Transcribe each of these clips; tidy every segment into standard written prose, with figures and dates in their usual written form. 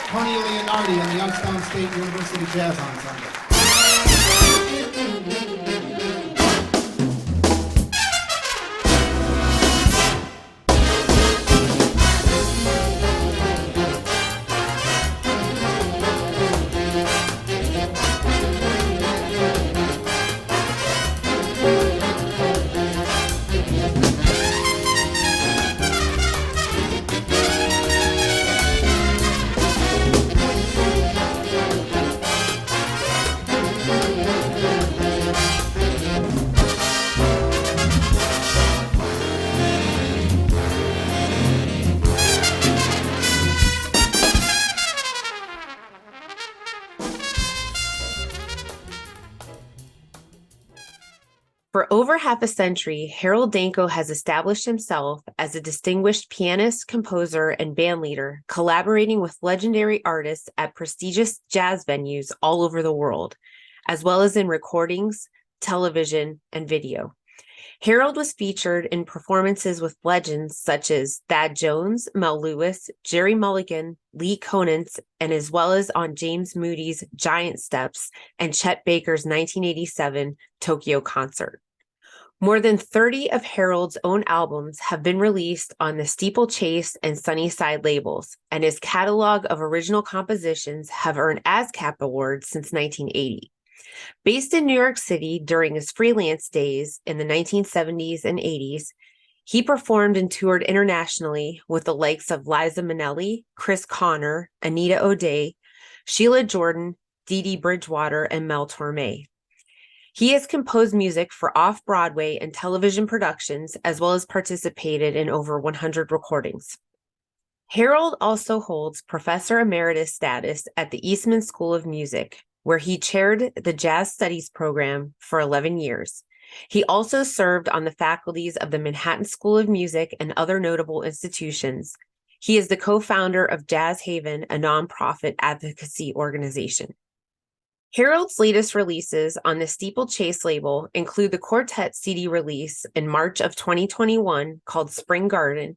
Tony Leonardi and the Youngstown State University Jazz Ensemble. For over half a century, Harold Danko has established himself as a distinguished pianist, composer, and bandleader, collaborating with legendary artists at prestigious jazz venues all over the world, as well as in recordings, television, and video. Harold was featured in performances with legends such as Thad Jones, Mel Lewis, Jerry Mulligan, Lee Konitz, and as well as on James Moody's Giant Steps and Chet Baker's 1987 Tokyo concert. More than 30 of Harold's own albums have been released on the Steeplechase and Sunnyside labels, and his catalog of original compositions have earned ASCAP awards since 1980. Based in New York City during his freelance days in the 1970s and 80s, he performed and toured internationally with the likes of Liza Minnelli, Chris Connor, Anita O'Day, Sheila Jordan, Dee Dee Bridgewater, and Mel Torme. He has composed music for off-Broadway and television productions, as well as participated in over 100 recordings. Harold also holds Professor Emeritus status at the Eastman School of Music, where he chaired the Jazz Studies program for 11 years. He also served on the faculties of the Manhattan School of Music and other notable institutions. He is the co-founder of Jazz Haven, a nonprofit advocacy organization. Harold's latest releases on the Steeplechase label include the quartet CD release in March of 2021 called Spring Garden,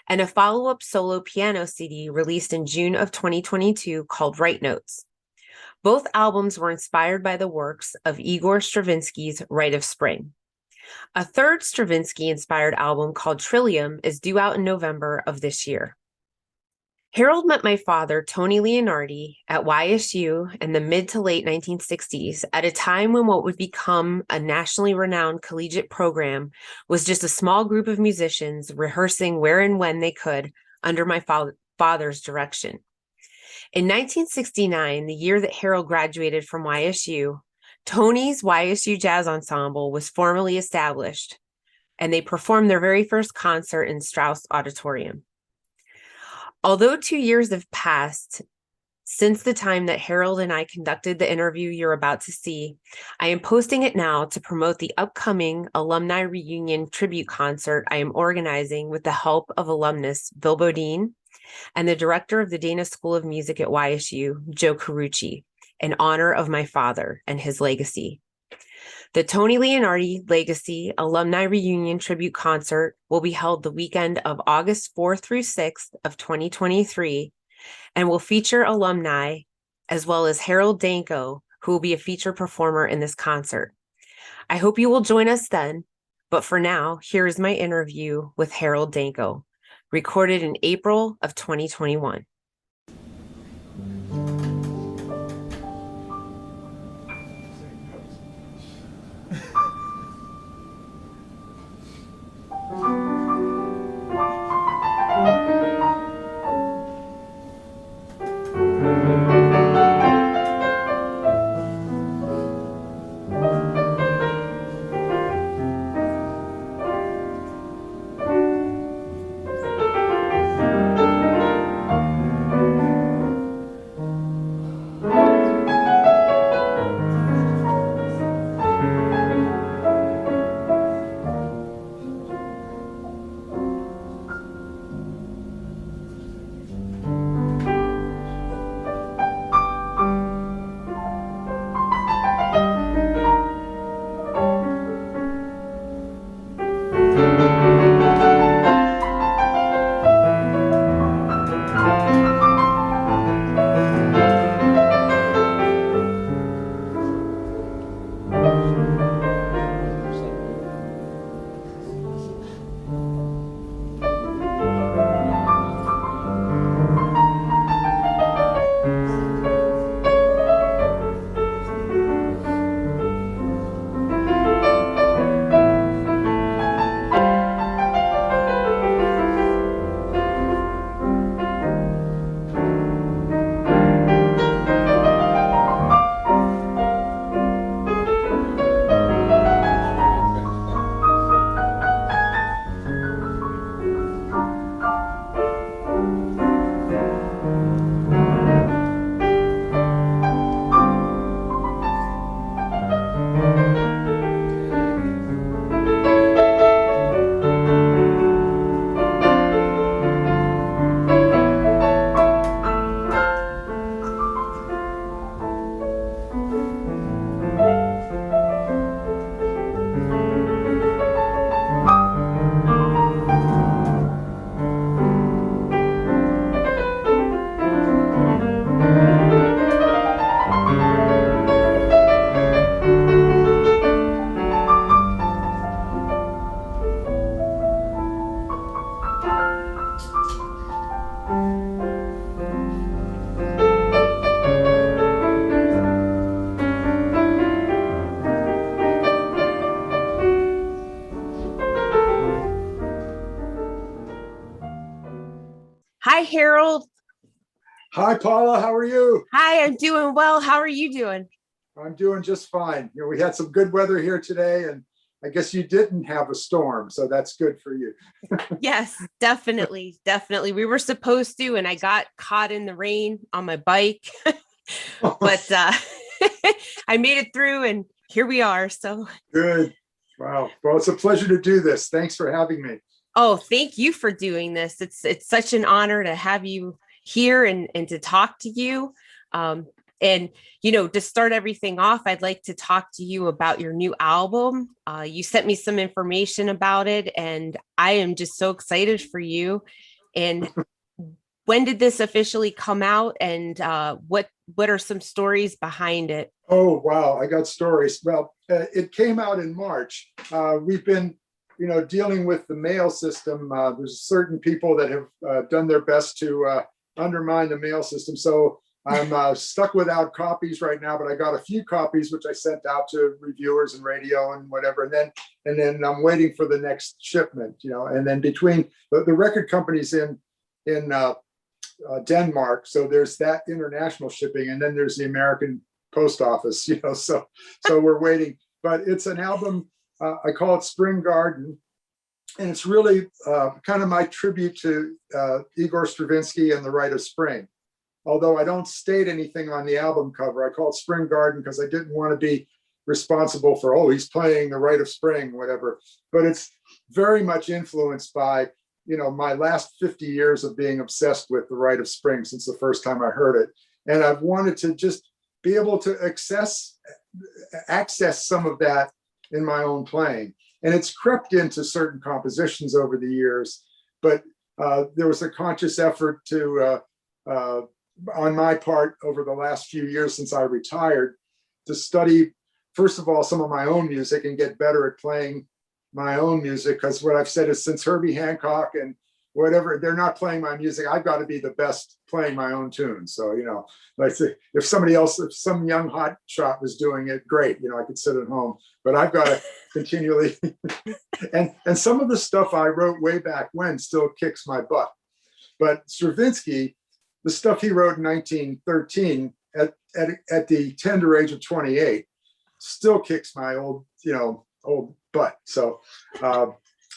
and a follow-up solo piano CD released in June of 2022 called Right Notes. Both albums were inspired by the works of Igor Stravinsky's Rite of Spring. A third Stravinsky-inspired album called Trillium is due out in November of this year. Harold met my father, Tony Leonardi, at YSU in the mid to late 1960s, at a time when what would become a nationally renowned collegiate program was just a small group of musicians rehearsing where and when they could under my father's direction. In 1969, the year that Harold graduated from YSU, Tony's YSU Jazz Ensemble was formally established, and they performed their very first concert in Strauss Auditorium. Although 2 years have passed since the time that Harold and I conducted the interview you're about to see, I am posting it now to promote the upcoming alumni reunion tribute concert I am organizing with the help of alumnus Bill Bodine and the director of the Dana School of Music at YSU, Joe Carucci, in honor of my father and his legacy. The Tony Leonardi Legacy Alumni Reunion Tribute Concert will be held the weekend of August 4th through 6th of 2023 and will feature alumni as well as Harold Danko, who will be a featured performer in this concert. I hope you will join us then, but for now, here is my interview with Harold Danko, recorded in April of 2021. Hi, Harold. Hi, Paula. How are you? Hi, I'm doing well. How are you doing? I'm doing just fine. We had some good weather here today, and I guess you didn't have a storm, so that's good for you. Yes, definitely. Definitely. We were supposed to, and I got caught in the rain on my bike, but I made it through, and here we are. So Good. Wow. Well, it's a pleasure to do this. Thanks for having me. oh, thank you for doing this. It's such an honor to have you here and to talk to you. And to start everything off, I'd like to talk to you about your new album. You sent me some information about it, and I am just so excited for you. And when did this officially come out? And what are some stories behind it? Oh, wow. I got stories. Well, it came out in March. We've been dealing with the mail system. There's certain people that have done their best to undermine the mail system. So I'm stuck without copies right now, but I got a few copies, which I sent out to reviewers and radio and whatever. And then I'm waiting for the next shipment, and then between the record companies in Denmark. So there's that international shipping, and then there's the American post office, so we're waiting, but it's an album. I call it Spring Garden, and it's really kind of my tribute to Igor Stravinsky and the Rite of Spring. Although I don't state anything on the album cover, I call it Spring Garden because I didn't want to be responsible for, oh, he's playing the Rite of Spring, whatever. But it's very much influenced by, my last 50 years of being obsessed with the Rite of Spring since the first time I heard it. And I've wanted to just be able to access some of that in my own playing. And it's crept into certain compositions over the years, but there was a conscious effort to, on my part over the last few years since I retired, to study, first of all, some of my own music and get better at playing my own music. Because what I've said is since Herbie Hancock and whatever, they're not playing my music, I've got to be the best playing my own tunes. So, like if somebody else, if some young hot shot was doing it, great, I could sit at home, but I've got to continually, and some of the stuff I wrote way back when still kicks my butt. But Stravinsky, the stuff he wrote in 1913 at the tender age of 28 still kicks my old butt. So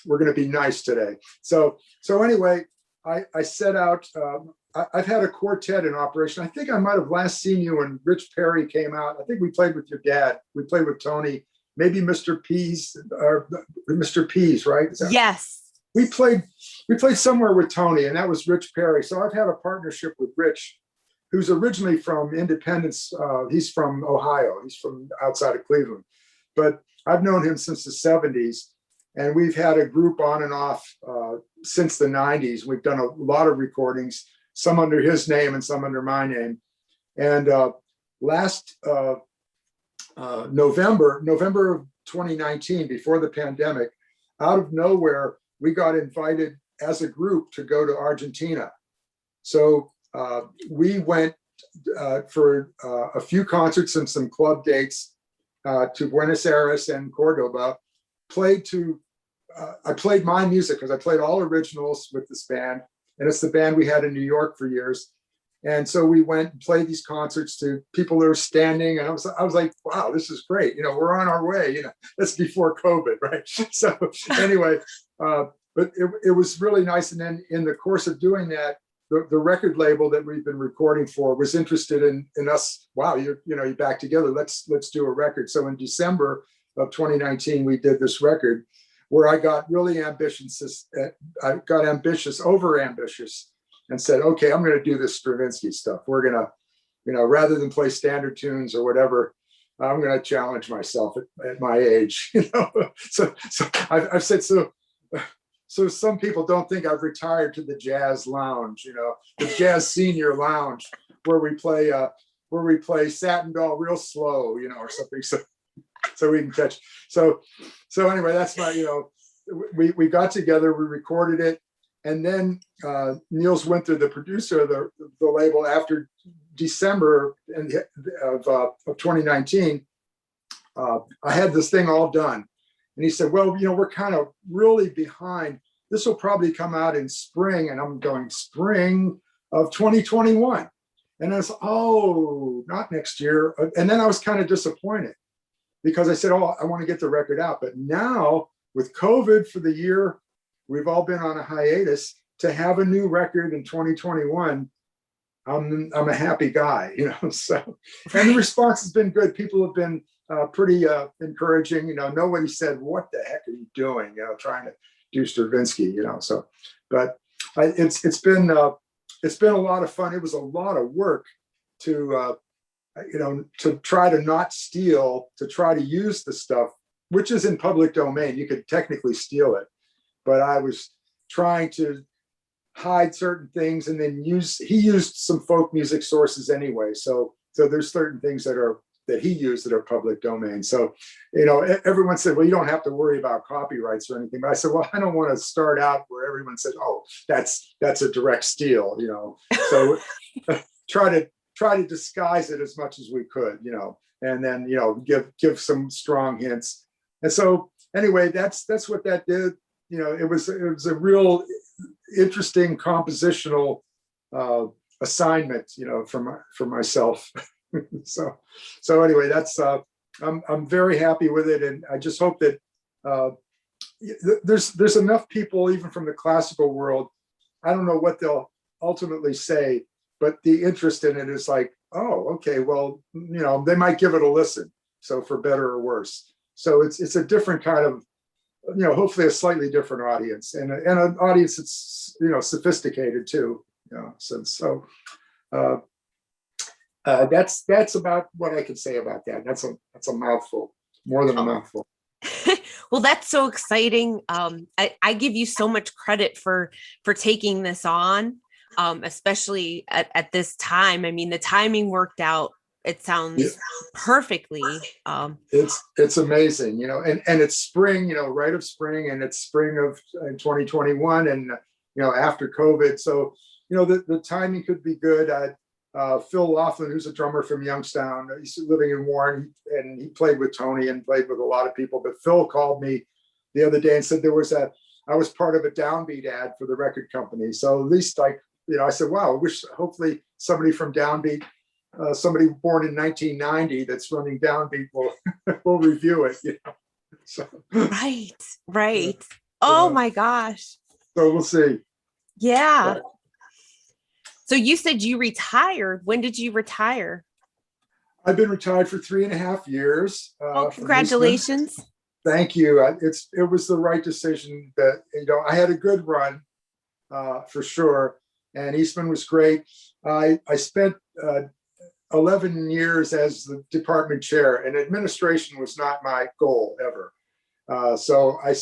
we're going to be nice today. So anyway, I set out. I've had a quartet in operation. I think I might have last seen you when Rich Perry came out. I think we played with your dad. We played with Tony, maybe Mr. Pease or Mr. Pease, right? Yes. We played somewhere with Tony, and that was Rich Perry. So I've had a partnership with Rich, who's originally from Independence. He's from Ohio. He's from outside of Cleveland, but I've known him since the 70s, and we've had a group on and off since the 90s. We've done a lot of recordings, some under his name and some under my name. And last November of 2019, before the pandemic, out of nowhere, we got invited as a group to go to Argentina. So we went for a few concerts and some club dates to Buenos Aires and Cordoba. I played my music because I played all originals with this band, and it's the band we had in New York for years. And so we went and played these concerts to people that were standing, and I was like, wow, this is great. We're on our way. That's before COVID, right? So anyway, but it was really nice. And then in the course of doing that, the record label that we've been recording for was interested in us. Wow, you're back together. Let's do a record. So in December of 2019, we did this record where I got really ambitious. I got over ambitious, and said, okay, I'm going to do this Stravinsky stuff. We're going to, rather than play standard tunes or whatever, I'm going to challenge myself at my age. So I've said so. So some people don't think I've retired to the jazz lounge, the jazz senior lounge, where we play Satin Doll real slow, or something, so we can catch. So anyway, that's my, we got together, we recorded it, and then Niels Winther, the producer of the label, after December of 2019, I had this thing all done. And he said, well, we're kind of really behind this will probably come out in spring. And I'm going, spring of 2021. And I was, oh, not next year. And then I was kind of disappointed because I said, oh, I want to get the record out. But now with COVID for the year, we've all been on a hiatus. To have a new record in 2021, I'm a happy guy, you know. So, and the response has been good. People have been pretty encouraging. You know, nobody said, "What the heck are you doing?" You know, trying to do Stravinsky. You know, so, but it's been a lot of fun. It was a lot of work to you know, to try to not steal, to try to use the stuff which is in public domain. You could technically steal it, but I was trying to hide certain things, and then he used some folk music sources anyway. So there's certain things that he used that are public domain. So, you know, everyone said, well, you don't have to worry about copyrights or anything. But I said, well, I don't want to start out where everyone said, oh, that's a direct steal, you know. So try to disguise it as much as we could, you know, and then, you know, give some strong hints. And so anyway, that's what that did. You know, it was a real interesting compositional assignment, you know, for myself. so anyway, that's I'm very happy with it, and I just hope that there's enough people, even from the classical world. I don't know what they'll ultimately say, but the interest in it is like, oh, okay, well, you know, they might give it a listen. So for better or worse. So it's a different kind of, you know, hopefully a slightly different audience, and an audience that's, you know, sophisticated too, you know. So that's about what I can say about that. That's a mouthful, more than a mouthful. Well, that's so exciting. I give you so much credit for taking this on, especially at this time. I mean, the timing worked out. It sounds perfectly. It's amazing, you know, and it's spring, you know, right of spring, and it's spring of 2021, and you know, after COVID. So, you know, the timing could be good. Phil Laughlin, who's a drummer from Youngstown, he's living in Warren, and he played with Tony and played with a lot of people. But Phil called me the other day and said I was part of a Downbeat ad for the record company. So at least you know, I said, wow, I wish hopefully somebody from Downbeat, somebody born in 1990 that's running Downbeat will review it, you know. So right. Oh my gosh. So we'll see. Yeah. So you said you retired. When did you retire? I've been retired for 3.5 years. Oh, congratulations. Thank you. It was the right decision. That, you know, I had a good run for sure, and Eastman was great. I spent 11 years as the department chair, and administration was not my goal ever. So I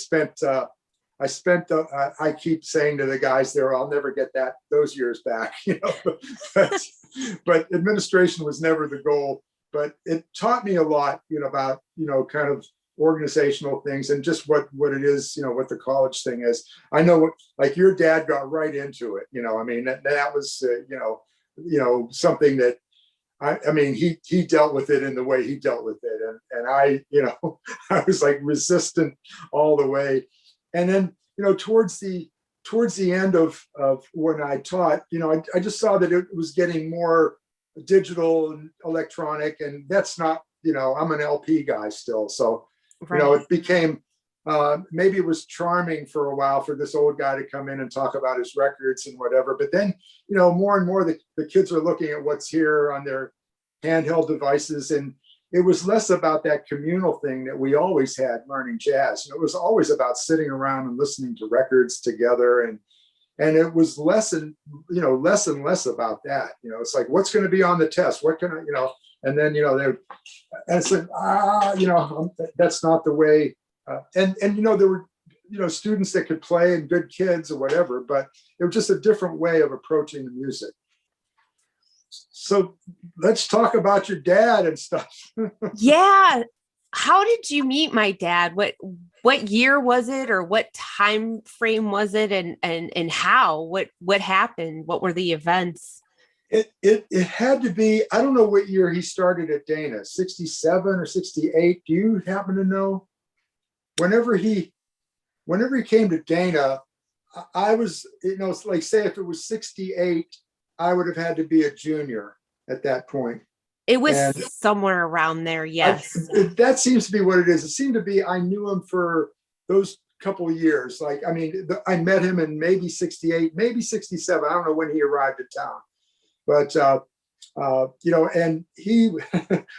keep saying to the guys there, I'll never get those years back, you know. But administration was never the goal. But it taught me a lot, you know, about, you know, kind of organizational things and just what it is, you know, what the college thing is. I know like your dad got right into it, you know. I mean, that was you know, something that I mean, he dealt with it in the way he dealt with it, and I, you know, I was like resistant all the way. And then, you know, towards the end of when I taught, you know, I just saw that it was getting more digital and electronic, and that's not, you know, I'm an LP guy still. So, you know, it became, maybe it was charming for a while for this old guy to come in and talk about his records and whatever. But then, you know, more and more the kids are looking at what's here on their handheld devices, and it was less about that communal thing that we always had learning jazz. And it was always about sitting around and listening to records together, and it was less and less about that. You know, it's like, what's going to be on the test? What can I, you know? And then, you know, and it's like, you know, that's not the way. And you know, there were, you know, students that could play and good kids or whatever, but it was just a different way of approaching the music. So let's talk about your dad and stuff. Yeah. How did you meet my dad? What year was it, or what time frame was it, and how? What happened? What were the events? It had to be, I don't know what year he started at Dana, 67 or 68. Do you happen to know? Whenever he came to Dana, I was, it's like, say if it was 68, I would have had to be a junior at that point. It was And somewhere around there. Yes. That seems to be what it is. It seemed to be, I knew him for those couple of years. Like, I mean, I met him in maybe 68, maybe 67. I don't know when he arrived in town, but, and he,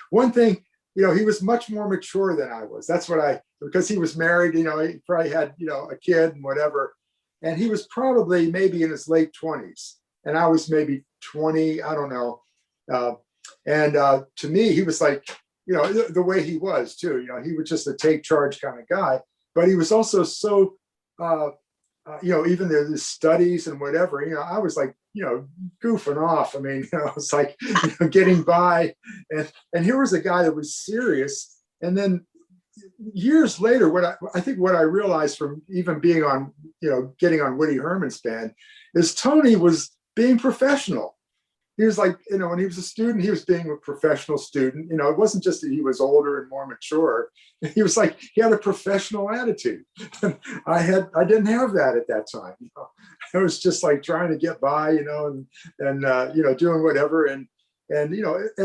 one thing, he was much more mature than I was. That's what because he was married, he probably had, a kid and whatever. And he was probably maybe in his late 20s. And I was maybe 20, I don't know. To me, he was like, the way he was too, he was just a take charge kind of guy, but he was also so, even the studies and whatever, I was like, goofing off. I mean, it's like, getting by. And here was a guy that was serious. And then years later, I think what I realized from even being on, getting on Woody Herman's band is Tony was being professional. He was like, when he was a student, he was being a professional student. It wasn't just that he was older and more mature. He was like, he had a professional attitude. I didn't have that at that time. I was just like trying to get by, and doing whatever. And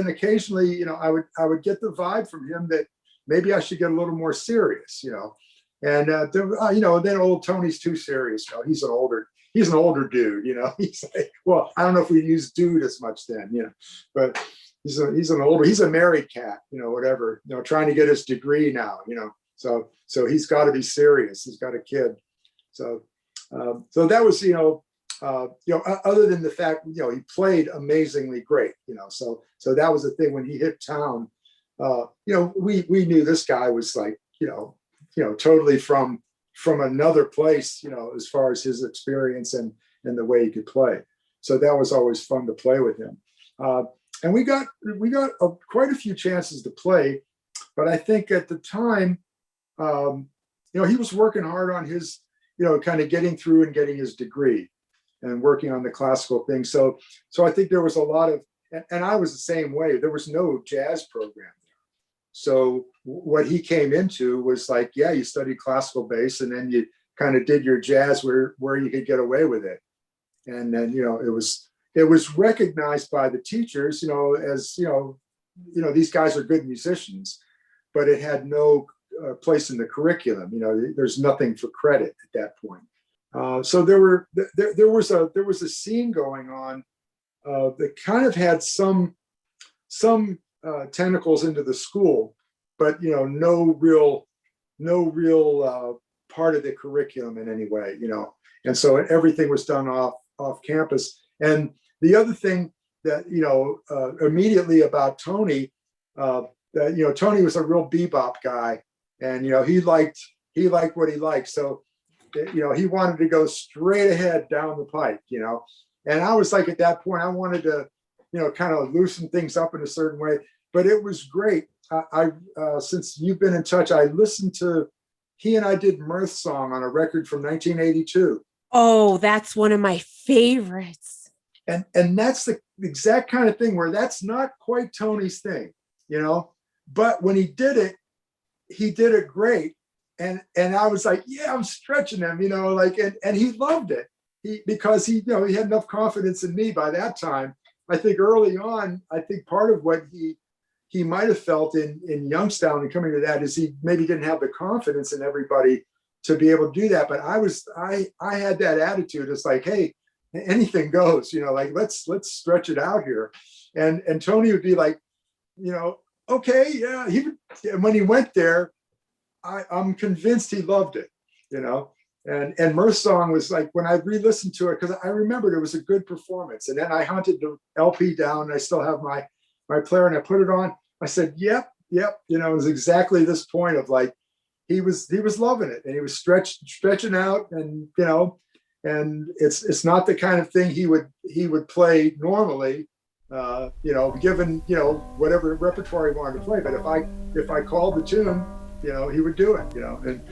occasionally, I would get the vibe from him that maybe I should get a little more serious, And then old Tony's too serious. He's an older dude. He's like, well, I don't know if we use dude as much then, but he's a married cat, whatever, trying to get his degree now, so he's got to be serious. He's got a kid. So that was, other than the fact, he played amazingly great, so that was the thing when he hit town. We knew this guy was like, totally from another place, as far as his experience and the way he could play. So that was always fun to play with him. And we got quite a few chances to play, but I think at the time, he was working hard on his, kind of getting through and getting his degree and working on the classical thing. So I think there was a lot of, and I was the same way. There was no jazz program. So what he came into was like, yeah, you studied classical bass and then you kind of did your jazz where you could get away with it. And then, it was recognized by the teachers, as, these guys are good musicians, but it had no place in the curriculum. There's nothing for credit at that point. So there was a scene going on that kind of had some tentacles into the school, but no real part of the curriculum in any way, and so everything was done off campus. And the other thing that immediately about Tony, that Tony was a real bebop guy, and he liked what he liked, so he wanted to go straight ahead down the pike, and I was like, at that point I wanted to kind of loosen things up in a certain way. But it was great. I since you've been in touch, I listened to, he and I did Mirth Song on a record from 1982. Oh, that's one of my favorites. And that's the exact kind of thing where that's not quite Tony's thing, but when he did it great. And I was like, yeah, I'm stretching him, and he loved it. Because he had enough confidence in me by that time. I think early on, part of what he might have felt in Youngstown and coming to that is he maybe didn't have the confidence in everybody to be able to do that. But I had that attitude. It's like, hey, anything goes, like let's stretch it out here. And Tony would be like, okay, yeah. And when he went there, I'm convinced he loved it, And Mirth Song was like, when I re-listened to it, because I remembered it was a good performance. And then I hunted the LP down, and I still have my player, and I put it on. I said, yep. It was exactly this point of like, he was loving it, and he was stretching out, and and it's not the kind of thing he would play normally, given whatever repertoire he wanted to play. But if I called the tune, he would do it, and.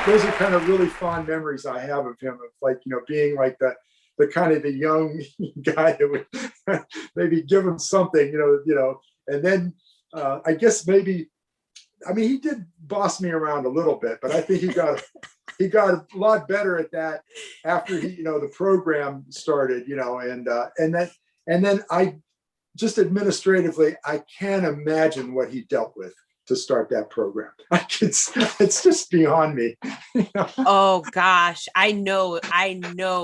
Those are kind of really fond memories I have of him, of like, being like the kind of the young guy that would maybe give him something, and then I guess maybe, I mean, he did boss me around a little bit, but I think he got a lot better at that after the program started, and then I just administratively, I can't imagine what he dealt with to start that program. It's just beyond me. Oh gosh, I know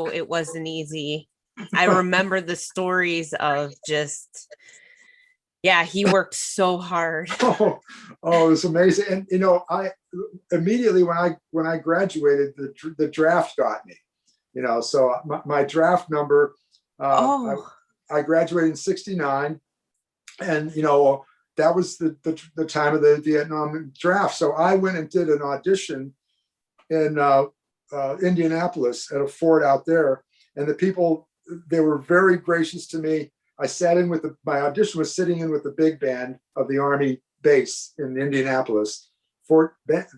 it wasn't easy. I remember the stories of just, yeah, he worked so hard. Oh, it was amazing. And I immediately when I graduated, the draft got me. So my draft number, I graduated in '69, and that was the time of the Vietnam draft. So I went and did an audition in Indianapolis at a fort out there, and the people, they were very gracious to me. I sat in with my audition was sitting in with the big band of the Army base in Indianapolis, Fort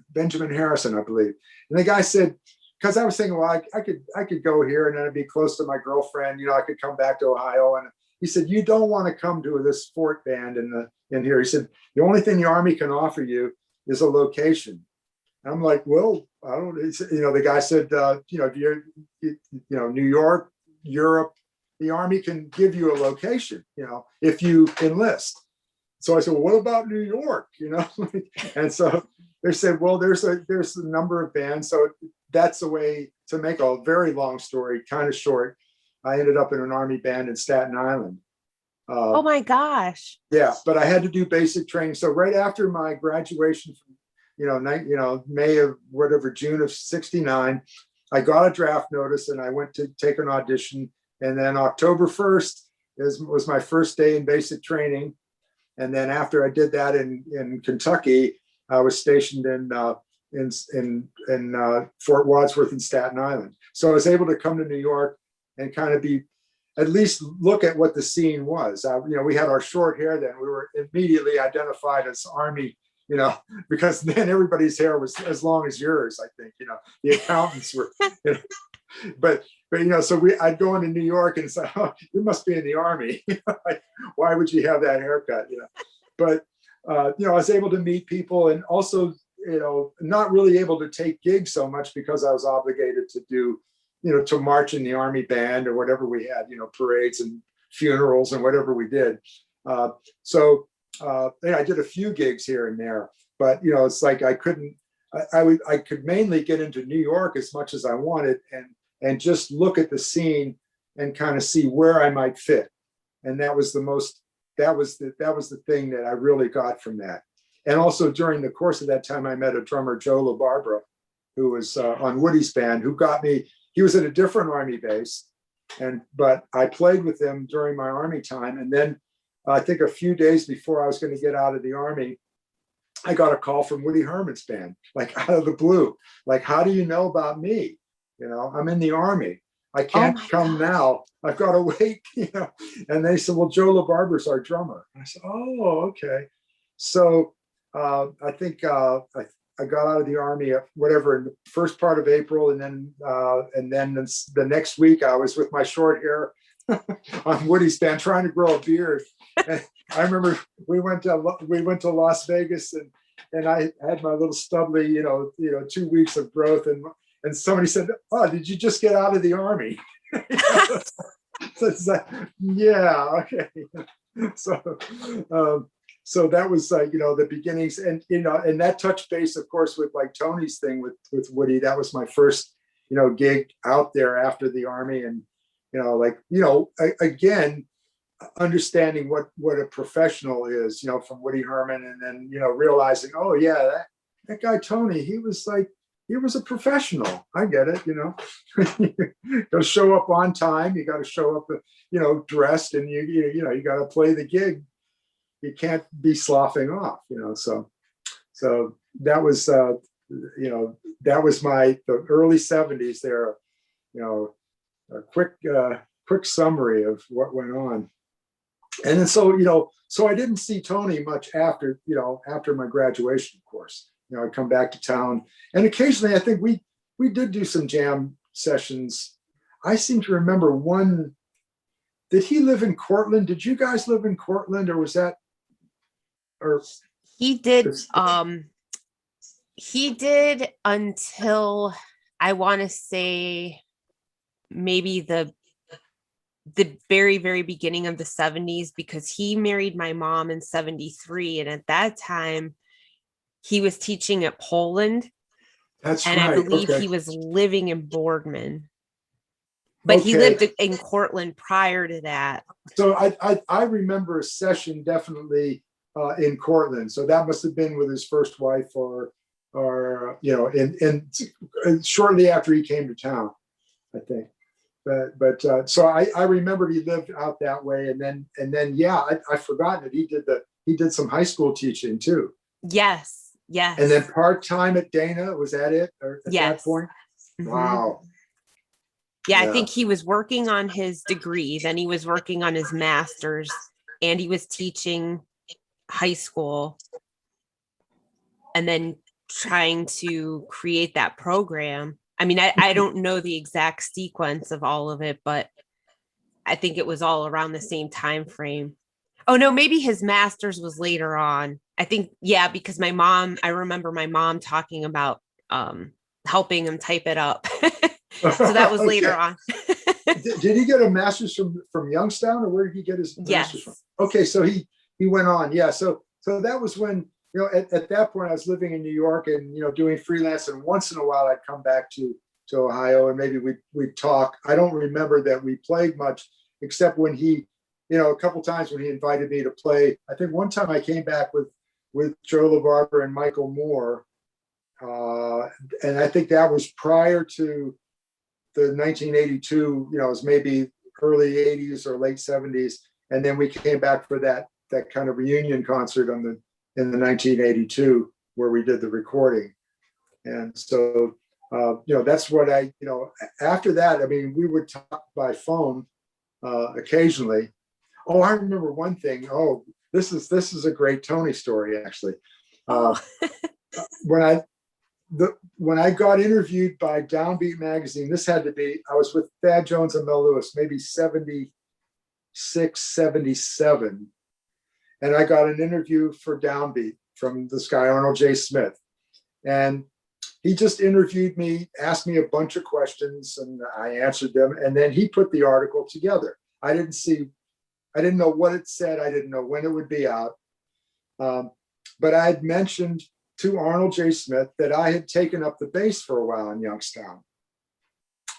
Benjamin Harrison, I believe. And the guy said, because I was thinking, well, I could go here and then I'd be close to my girlfriend. I could come back to Ohio. And he said, you don't want to come to this fort band in here. He said, the only thing the Army can offer you is a location. And I'm like, well, I don't. The guy said, if you're, New York, Europe, the Army can give you a location, if you enlist. So I said, well, what about New York? And so they said, well, there's a number of bands. So that's a way to make a very long story kind of short. I ended up in an Army band in Staten Island. Oh my gosh. Yeah, but I had to do basic training. So right after my graduation from, May of whatever, June of '69, I got a draft notice and I went to take an audition. And then October 1st was my first day in basic training. And then after I did that in Kentucky, I was stationed in Fort Wadsworth in Staten Island. So I was able to come to New York and kind of at least look at what the scene was. We had our short hair then. We were immediately identified as Army, because then everybody's hair was as long as yours, I think. The accountants were, but so I'd go into New York and say, oh, you must be in the Army. Like, why would you have that haircut? But I was able to meet people, and also, not really able to take gigs so much because I was obligated to do, to march in the Army band or whatever we had, parades and funerals and whatever we did. I did a few gigs here and there, but it's like I could mainly get into New York as much as I wanted and just look at the scene and kind of see where I might fit. And that was the thing that I really got from that. And also during the course of that time, I met a drummer, Joe LaBarbera, who was on Woody's band, who got me, he was at a different Army base. But I played with him during my Army time. And then I think a few days before I was going to get out of the Army, I got a call from Woody Herman's band, like out of the blue. Like, how do you know about me? I'm in the Army. I can't come now. I've got to wait, And they said, well, Joe LaBarbera's our drummer. I said, oh, okay. So I think I got out of the Army at whatever in the first part of April, and then the next week I was with my short hair on Woody's band trying to grow a beard. And I remember we went to Las Vegas, and I had my little stubbly 2 weeks of growth, and somebody said, "Oh, did you just get out of the Army?" So it's like, yeah, okay. So that was the beginnings, and and that touched base, of course, with like Tony's thing with Woody. That was my first gig out there after the Army, and again, understanding what a professional is, from Woody Herman, and then realizing, oh yeah, that guy Tony, he was a professional. I get it, you got to show up on time, you got to show up dressed, and you got to play the gig. You can't be sloughing off, so that was that was the early 70s there, a quick summary of what went on. And then so I didn't see Tony much after my graduation, of course. I'd come back to town, and occasionally I think we did do some jam sessions. I seem to remember one. Did he live in Cortland? Did you guys live in Cortland, or was that? Or he did until, I want to say, maybe the very, very beginning of the 70s, because he married my mom in 73, and at that time he was teaching at Poland. That's and right. I believe Okay. he was living in Boardman, but he lived in Cortland prior to that. So I remember a session definitely in Cortland. So that must have been with his first wife, or and shortly after he came to town, I think. But so I remembered he lived out that way, and then yeah, I've forgotten it. He did some high school teaching too. Yes. And then part-time at Dana, was that it? Or at that point? Mm-hmm. Wow. Yeah, I think he was working on his degree, then he was working on his master's, and he was teaching high school, and then trying to create that program. I mean, I don't know the exact sequence of all of it, but I think it was all around the same time frame. Oh no, maybe his master's was later on. I think, yeah, because I remember my mom talking about helping him type it up. So that was later on. Did he get a master's from Youngstown, or where did he get his master's from? Okay, so he went on. Yeah, so that was when, at that point I was living in New York and doing freelance, and once in a while I'd come back to Ohio, and maybe we'd talk. I don't remember that we played much, except when he, a couple times when he invited me to play. I think one time I came back with Joe LaBarbera and Michael Moore, and I think that was prior to the 1982, it was maybe early 80s or late 70s, and then we came back for that kind of reunion concert in the 1982, where we did the recording. And so that's what after that, I mean, we would talk by phone occasionally. Oh, I remember one thing. Oh, this is a great Tony story, actually. When I got interviewed by Downbeat magazine, this had to be, I was with Thad Jones and Mel Lewis, maybe 76, 77. And I got an interview for Downbeat from this guy, Arnold J. Smith. And he just interviewed me, asked me a bunch of questions, and I answered them. And then he put the article together. I didn't know what it said. I didn't know when it would be out. But I had mentioned to Arnold J. Smith that I had taken up the bass for a while in Youngstown.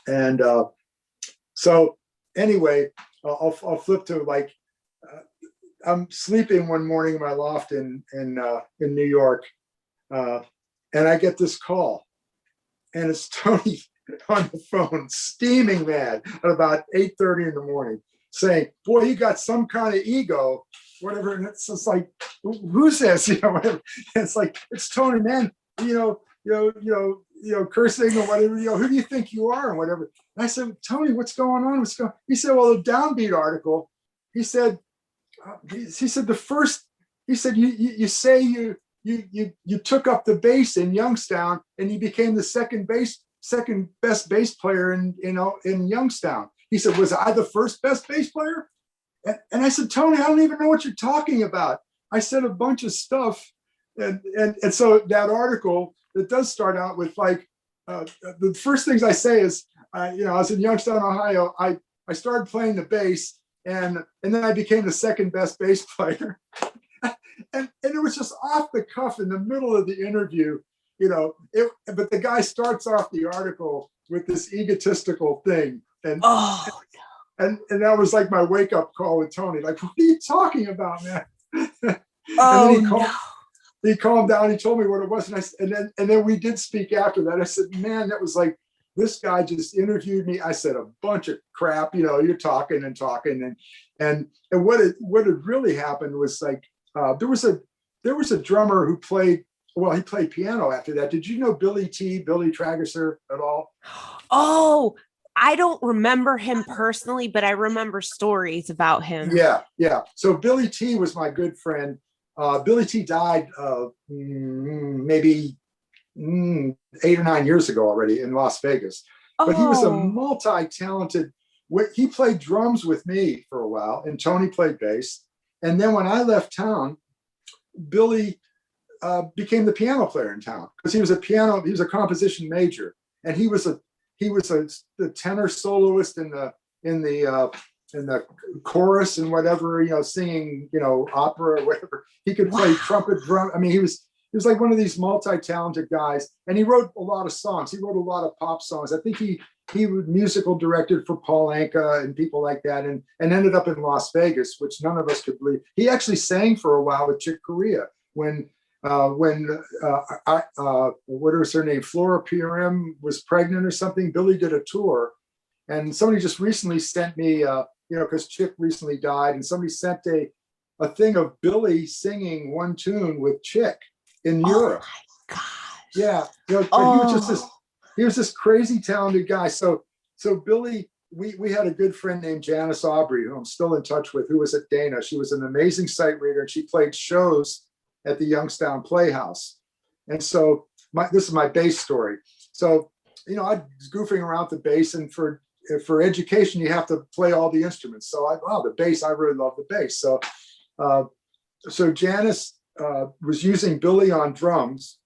And so anyway, I'll flip to like, I'm sleeping one morning in my loft in New York, and I get this call, and it's Tony on the phone, steaming mad at about 8:30 in the morning, saying, "Boy, you got some kind of ego, whatever." And it's just like, "Who's this?" Whatever. And it's like, "It's Tony, man. Cursing or whatever. Who do you think you are?" And whatever. And I said, "Tony, what's going on? What's going?" He said, "Well, the Downbeat article." He said, the first. He said, "You say you took up the bass in Youngstown and you became the second best bass player in Youngstown." He said, "Was I the first best bass player?" And I said, "Tony, I don't even know what you're talking about." I said a bunch of stuff, and so that article, it does start out with like the first things I say is, I was in Youngstown, Ohio. I started playing the bass, and then I became the second best bass player. And it was just off the cuff in the middle of the interview, but the guy starts off the article with this egotistical thing. And that was like my wake up call with Tony. Like, what are you talking about, man? And then he calmed down. He told me what it was. And then we did speak after that. I said, "Man, that was like, this guy just interviewed me." I said a bunch of crap, you're talking and talking. And what had really happened was like, there was a drummer who played piano after that. Did you know Billy Tragerser at all? Oh, I don't remember him personally, but I remember stories about him. Yeah. So Billy T was my good friend. Billy T died maybe 8 or 9 years ago already in Las Vegas. But he was a multi-talented. He played drums with me for a while, and Tony played bass. And then when I left town, Billy became the piano player in town because he was a composition major, and he was the tenor soloist in the chorus and whatever, singing, opera or whatever. He could play trumpet, drum. I mean, he was like one of these multi-talented guys, and he wrote a lot of songs. He wrote a lot of pop songs. I think he was musical directed for Paul Anka and people like that, and ended up in Las Vegas, which none of us could believe. He actually sang for a while with Chick Corea when what was her name? Flora Purim was pregnant or something. Billy did a tour, and somebody just recently sent me, because Chick recently died, and somebody sent a thing of Billy singing one tune with Chick in Europe. My gosh. Yeah, but he was this crazy talented guy. So Billy, we had a good friend named Janice Aubrey, who I'm still in touch with, who was at Dana. She was an amazing sight reader, and she played shows at the Youngstown Playhouse. And so this is my bass story. So, I was goofing around the bass, and for education, you have to play all the instruments. So the bass, I really love the bass. So Janice was using Billy on drums,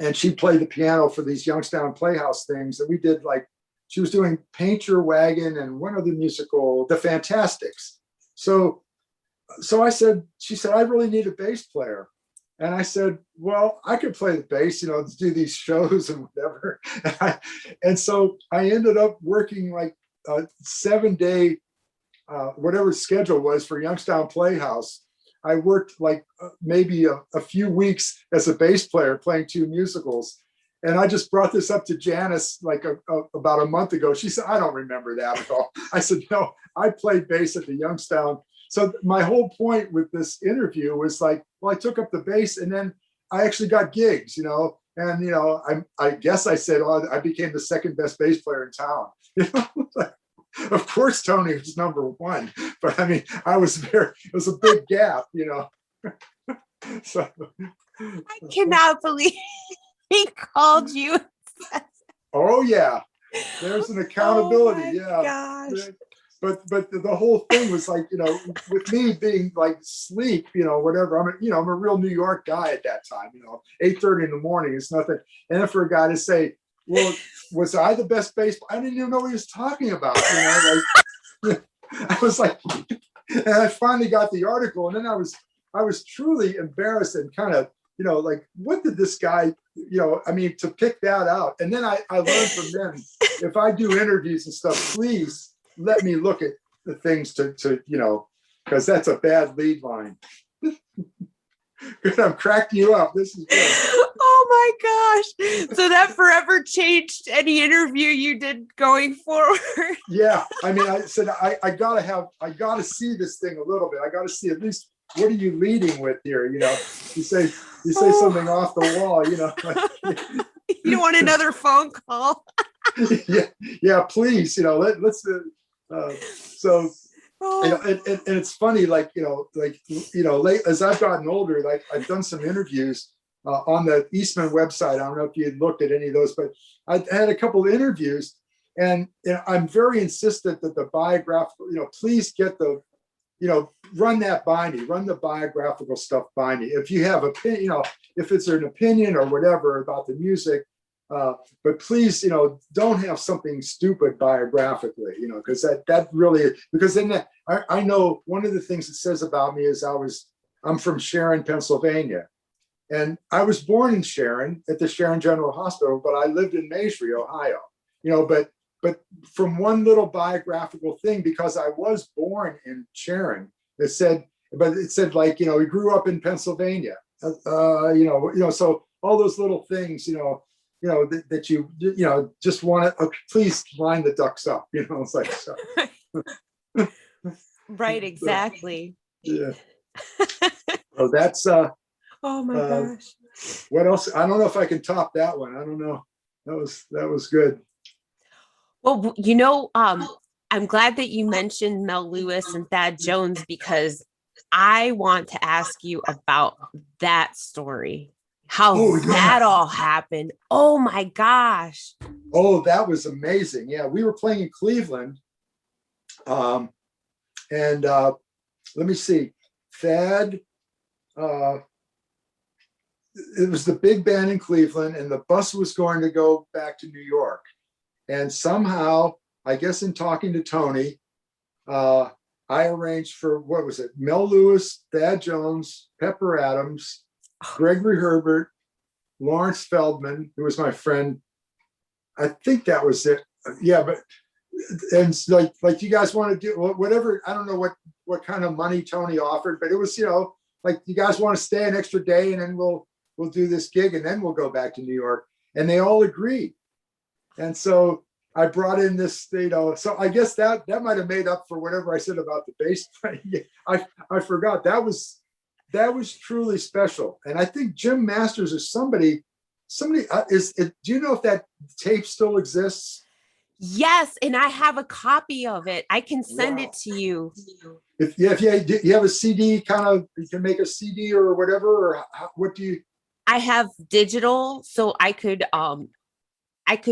and she played the piano for these Youngstown Playhouse things. And we did she was doing Paint Your Wagon and one other musical, The Fantastics. So she said, "I really need a bass player." And I said, "Well, I could play the bass, to do these shows and whatever." And so I ended up working like a 7-day, whatever schedule was for Youngstown Playhouse. I worked maybe a few weeks as a bass player playing 2 musicals. And I just brought this up to Janice about a month ago. She said, "I don't remember that at all." I said, "No, I played bass at the Youngstown." So my whole point with this interview was I took up the bass, and then I actually got gigs, and, I guess I said, I became the second best bass player in town. Of course, Tony was number 1, but I mean, it was a big gap, So I cannot believe he called you. Oh yeah, there's an accountability. Oh my Yeah. gosh. But the whole thing was with me being sleep, whatever. I'm a real New York guy at that time. 8:30 in the morning is nothing. And then for a guy to say, "Well, was I the best bass?" I didn't even know what he was talking about. I was like, and I finally got the article, and then I was truly embarrassed and kind of, what did this guy, to pick that out. And then I learned from them, if I do interviews and stuff, please, let me look at the things to because that's a bad lead line. Good, I'm cracking you up. This is good. Oh my gosh. So that forever changed any interview you did going forward. Yeah. I mean, I said, I gotta see this thing a little bit. I gotta see at least what are you leading with here? You say something off the wall, You don't want another phone call. Yeah, please, let's so Oh. and it's funny, late as I've gotten older, like I've done some interviews on the Eastman website. I don't know if you had looked at any of those, but I had a couple of interviews, and I'm very insistent that the biographical, please get the, run that by me, run the biographical stuff by me. If you have opinion, if it's an opinion or whatever about the music, but please, don't have something stupid biographically, because that really, because then I know one of the things it says about me is I'm from Sharon, Pennsylvania, and I was born in Sharon at the Sharon General Hospital, but I lived in Maysville, Ohio, but from one little biographical thing, because I was born in Sharon, it said like, he grew up in Pennsylvania, so all those little things, that you just want to, please line the ducks up, it's like, so. Right, exactly. Yeah. So that's, oh my gosh. what else? I don't know if I can top that one. I don't know. That was good. Well, I'm glad that you mentioned Mel Lewis and Thad Jones, because I want to ask you about that story. How that all happened. Oh my gosh. Oh, that was amazing. Yeah, we were playing in Cleveland. And let me see. Thad, it was the big band in Cleveland, and the bus was going to go back to New York. And somehow, I guess in talking to Tony, I arranged for, what was it? Mel Lewis, Thad Jones, Pepper Adams, Gregory Herbert, Lawrence Feldman, who was my friend. I think that was it. Yeah, but and like you guys want to do whatever. I don't know what kind of money Tony offered, but it was like, you guys want to stay an extra day, and then we'll do this gig, and then we'll go back to New York. And they all agreed. And so I brought in this, so I guess that might have made up for whatever I said about the bass playing. I forgot. That was truly special. And I think Jim Masters or somebody do you know if that tape still exists? Yes, and I have a copy of it. I can send it to you. If you have a CD, you can make a CD or whatever, or what do you? I have digital, so I could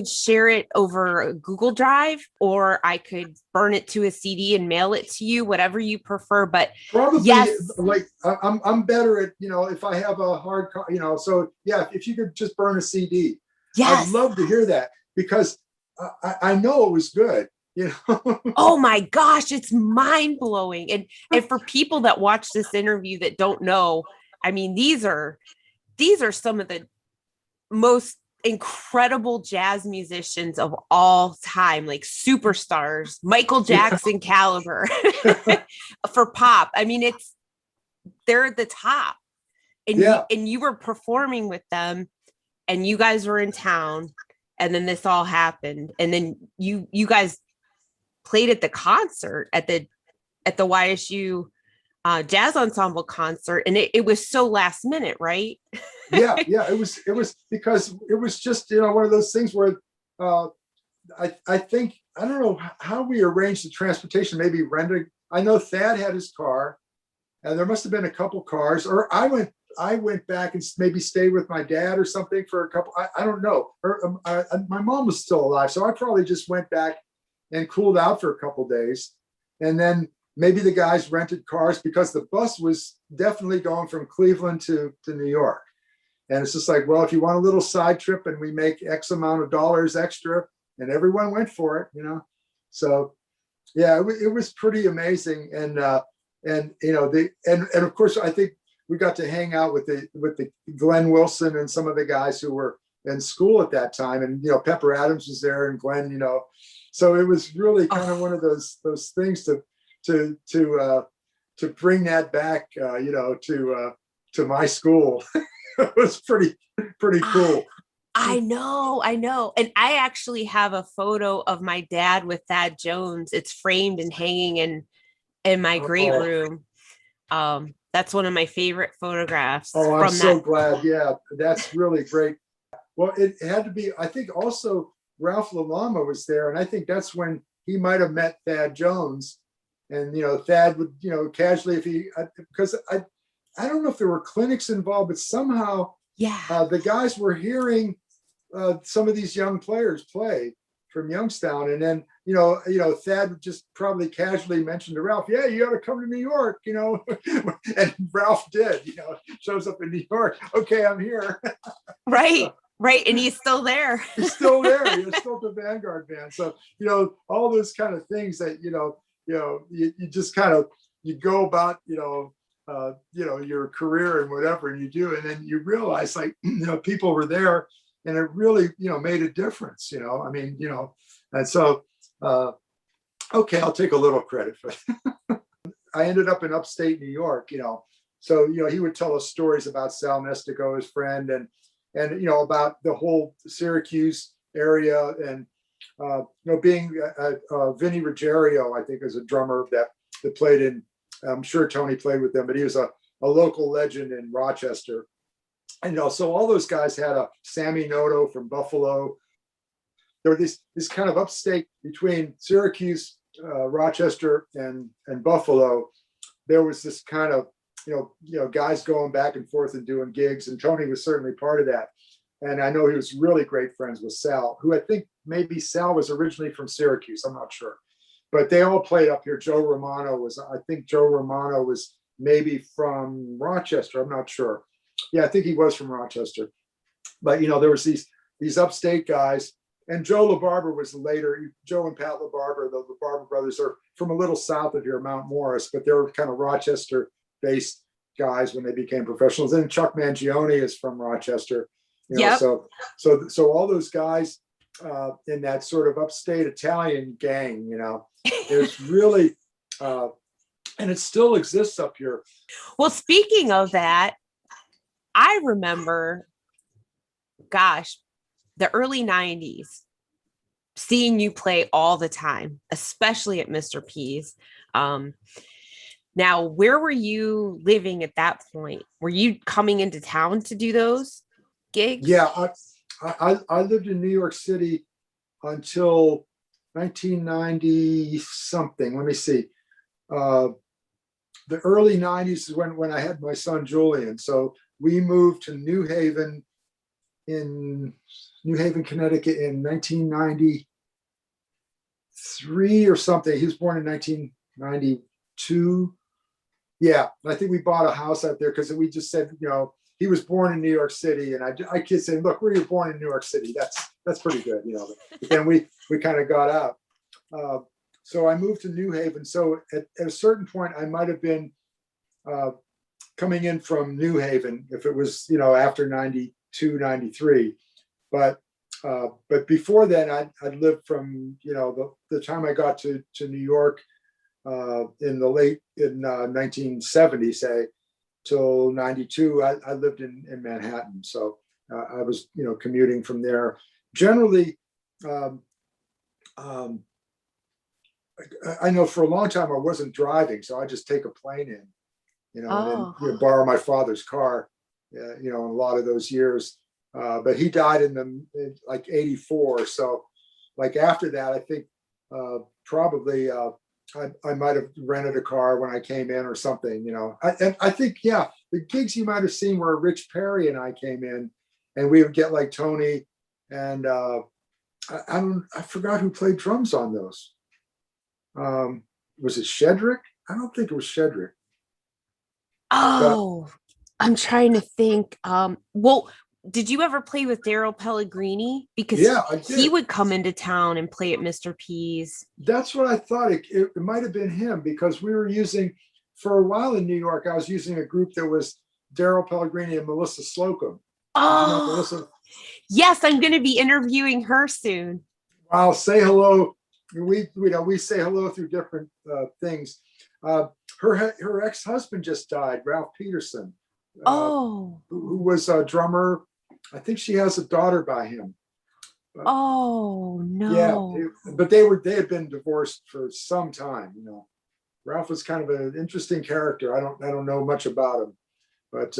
share it over Google Drive, or I could burn it to a CD and mail it to you, whatever you prefer. But probably, yes, like I'm better at, if I have a hard, so yeah, if you could just burn a CD, yes. I'd love to hear that, because I know it was good, Oh my gosh, it's mind blowing. And for people that watch this interview that don't know, I mean, these are some of the most incredible jazz musicians of all time, like superstars, Michael Jackson caliber for pop. I mean, they're at the top, and you were performing with them, and you guys were in town, and then this all happened, and then you guys played at the concert at the YSU jazz ensemble concert, and it was so last minute, right? yeah it was because it was just one of those things where I think, I don't know how we arranged the transportation, maybe renting. I know Thad had his car, and there must have been a couple cars, or I went back and maybe stayed with my dad or something for a couple. I don't know. My mom was still alive, so I probably just went back and cooled out for a couple days, and then maybe the guys rented cars, because the bus was definitely going from Cleveland to New York. And it's just like, well, if you want a little side trip and we make X amount of dollars extra, and everyone went for it, So yeah, it was pretty amazing. And of course, I think we got to hang out with the Glenn Wilson and some of the guys who were in school at that time. And, Pepper Adams was there, and Glenn, So it was really kind of one of those things to bring that back, to my school. It was pretty cool. I know. And I actually have a photo of my dad with Thad Jones. It's framed and hanging in my great room. That's one of my favorite photographs. Oh, I'm so glad. Yeah, that's really great. Well, it had to be, I think also Ralph LaLama was there. And I think that's when he might have met Thad Jones. And, Thad would, casually, because I don't know if there were clinics involved, but somehow the guys were hearing some of these young players play from Youngstown. And then, Thad would just probably casually mention to Ralph, yeah, you got to come to New York, and Ralph did, shows up in New York. Okay, I'm here. Right. Right. And he's still there. He's still there. He's still the Vanguard band. So, all those kind of things that, you just kind of, you go about, your career and whatever, and you do, and then you realize people were there and it really, made a difference, and so, okay, I'll take a little credit for it. I ended up in upstate New York, so, he would tell us stories about Sal Nestico, his friend, and about the whole Syracuse area, and being Vinny Ruggiero, I think, is a drummer that played in. I'm sure Tony played with them, but he was a local legend in Rochester. And so all those guys had a Sammy Noto from Buffalo. There were this kind of upstate between Syracuse, Rochester, and Buffalo. There was this kind of guys going back and forth and doing gigs, and Tony was certainly part of that. And I know he was really great friends with Sal, who I think maybe Sal was originally from Syracuse. I'm not sure, but they all played up here. Joe Romano was maybe from Rochester. I'm not sure. Yeah, I think he was from Rochester. But there was these upstate guys, and Joe LaBarber was later. Joe and Pat LaBarber, the LaBarber brothers, are from a little south of here, Mount Morris, but they were kind of Rochester-based guys when they became professionals. And Chuck Mangione is from Rochester. So all those guys in that sort of upstate Italian gang, there's really, and it still exists up here. Well, speaking of that, I remember, the early 90s, seeing you play all the time, especially at Mr. P's. Now, where were you living at that point? Were you coming into town to do those gigs? Yeah, I lived in New York City until 1990 something. Let me see. The early 90s is when I had my son Julian. So we moved to New Haven, Connecticut in 1993 or something. He was born in 1992. Yeah, I think we bought a house out there because we just said, he was born in New York City, and I kept saying, look, where you're born in New York City, that's pretty good, But then we kind of got out. So I moved to New Haven. So at a certain point, I might have been coming in from New Haven if it was, after 92, 93. But before then, I'd lived from, the time I got to New York in 1970, say, till 92, I lived in Manhattan. So I was, commuting from there. Generally, I know for a long time I wasn't driving, so I just take a plane in, and then borrow my father's car, in a lot of those years. But he died in like 84. So like after that, I think probably I might have rented a car when I came in or something, I think, yeah, the gigs you might have seen where Rich Perry and I came in, and we would get like Tony and I forgot who played drums on those. Was it Shedrick? I don't think it was Shedrick. Oh, I'm trying to think. Well, did you ever play with Daryl Pellegrini? Because he would come into town and play at Mr. P's. That's what I thought. It might have been him, because we were using, for a while in New York, I was using a group that was Daryl Pellegrini and Melissa Slocum. Oh, yes, I'm going to be interviewing her soon. Wow, say hello we say hello through different things. Her ex-husband just died, Ralph Peterson, Oh, who was a drummer. I think she has a daughter by him. oh Yeah, no. but they had been divorced for some time. Ralph was kind of an interesting character. I don't know much about him, but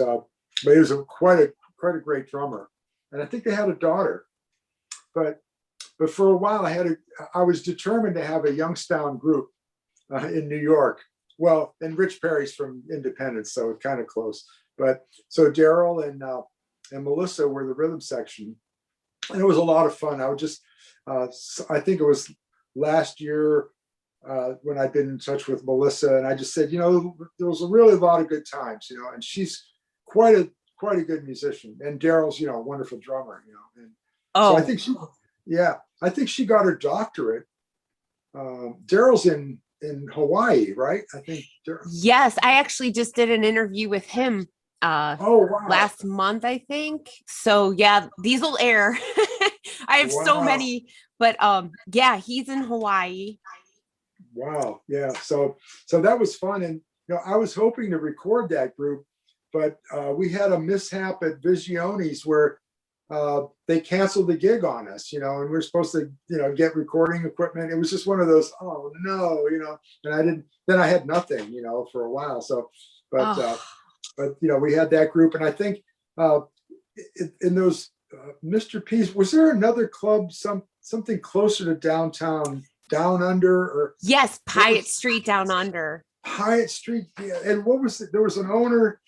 he was quite a great drummer, and I think they had a daughter. But for a while, I was determined to have a Youngstown group in New York. Well, and Rich Perry's from Independence, so it's kind of close. But so Daryl and Melissa were the rhythm section, and it was a lot of fun. I would just, I think it was last year when I'd been in touch with Melissa, and I just said, there was really a lot of good times, and she's quite a good musician, and Daryl's, a wonderful drummer, and so I think I think she got her doctorate. Daryl's in Hawaii, right? I think. Yes, I actually just did an interview with him Oh wow! last month, I think. So yeah, these will air. I have so many, but yeah, he's in Hawaii. Wow, yeah. So that was fun, and I was hoping to record that group, but we had a mishap at Visiones where they canceled the gig on us, and we were supposed to, get recording equipment. It was just one of those, oh no, and then I had nothing, for a while. So, but we had that group, and I think in those Mr. P's, was there another club, something closer to downtown, Down Under, or yes, Hyatt Street Down Under. Hyatt Street, yeah. And what was it? There was an owner,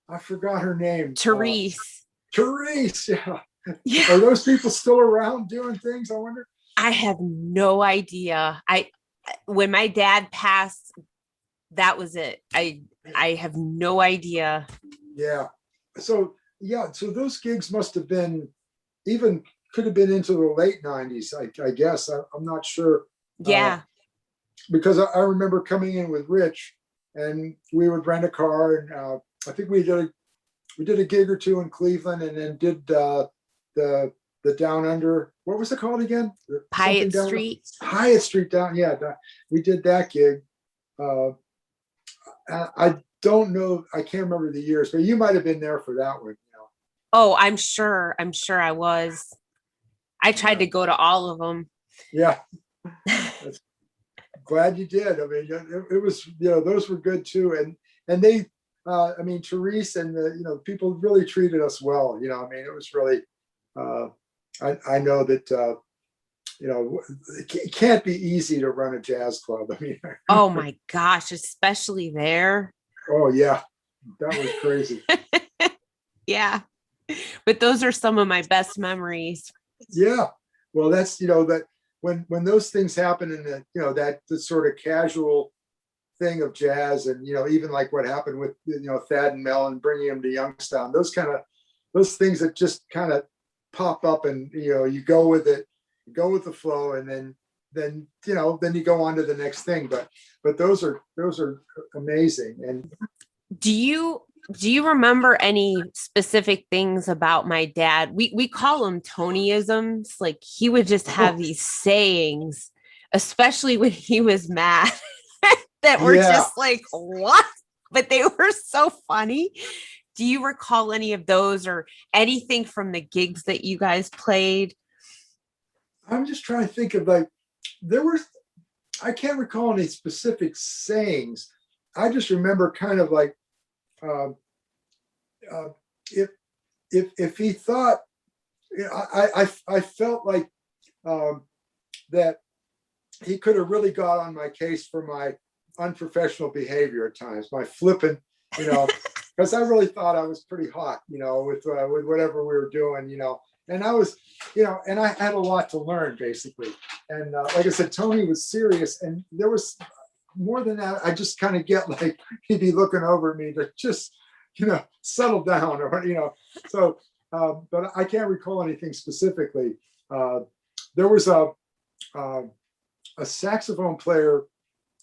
I forgot her name. Therese. Therese, yeah. Yeah. Are those people still around doing things, I wonder? I have no idea. When my dad passed, that was it. I have no idea. Yeah. So those gigs must have been could have been into the late 90s, I guess. I'm not sure. Yeah. Because I remember coming in with Rich, and we would rent a car, and I think we did a gig or two in Cleveland, and then did the Down Under. What was it called again? Hyatt Street. Hyatt Street down. Yeah, we did that gig. I don't know. I can't remember the years, but you might have been there for that one. Oh, I'm sure I was. I tried to go to all of them. Yeah. Glad you did. I mean, it was, those were good too. And they, Therese and the, people really treated us well. It was really, I know that, it can't be easy to run a jazz club. Oh my gosh, especially there. Oh yeah, that was crazy. Yeah, but those are some of my best memories. Yeah, well, that's that when those things happen, and that the sort of casual thing of jazz, and even like what happened with Thad and Mel and bringing them to Youngstown, those things that just kind of pop up, and you go with it, you go with the flow, and then you go on to the next thing. But those are amazing. And do you remember any specific things about my dad? We call them Tonyisms. Like, he would just have these sayings, especially when he was mad, that were just like, what? But they were so funny. Do you recall any of those, or anything from the gigs that you guys played? I'm just trying to think of I can't recall any specific sayings. I just remember kind of like, if he thought, I felt like that he could have really got on my case for my unprofessional behavior at times, my flippant, because I really thought I was pretty hot, with whatever we were doing, and I was, and I had a lot to learn, basically. And like I said, Tony was serious, and there was more than that. I just kind of get like, he'd be looking over at me to just, settle down, or, so, but I can't recall anything specifically. There was a saxophone player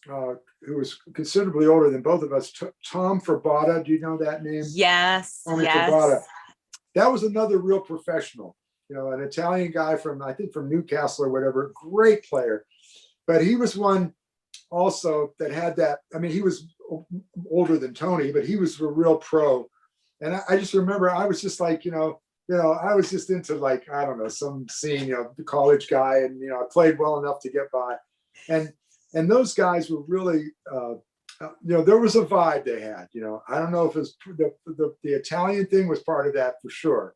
who was considerably older than both of us, Tom Ferbata. Do you know that name? Yes. Tommy Ferbata. That was another real professional, an Italian guy from Newcastle or whatever, great player. but he was one also that had that. I mean, he was older than Tony, but he was a real pro. And I just remember I was just like, I was just into like, I don't know, some scene, the college guy, and I played well enough to get by. And those guys were really, there was a vibe they had. I don't know if it's the Italian thing was part of that for sure,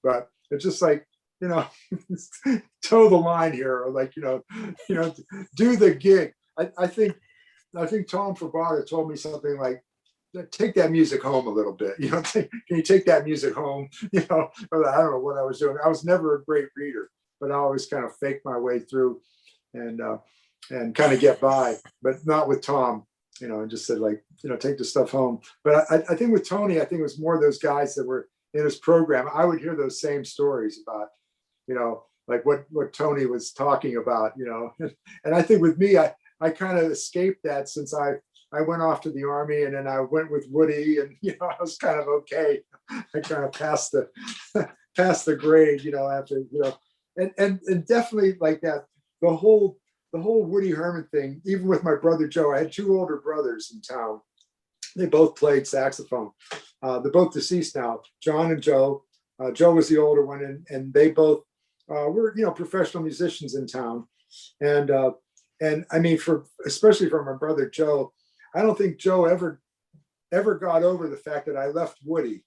but it's just like, toe the line here, or like, do the gig. I think Tom Fabata told me something like, take that music home a little bit. Can you take that music home? Or I don't know what I was doing. I was never a great reader, but I always kind of faked my way through and kind of get by, but not with Tom, and just said like, take the stuff home. But I think with Tony, I think it was more those guys that were in his program. I would hear those same stories about, like what Tony was talking about, and I think with me, I kind of escaped that since I went off to the Army, and then I went with Woody, and I was kind of okay. I kind of passed the grade, after and definitely like that. The whole Woody Herman thing. Even with my brother Joe, I had two older brothers in town. They both played saxophone. They're both deceased now, John and Joe. Joe was the older one, and they both were professional musicians in town. And I mean, especially for my brother Joe, I don't think Joe ever got over the fact that I left Woody.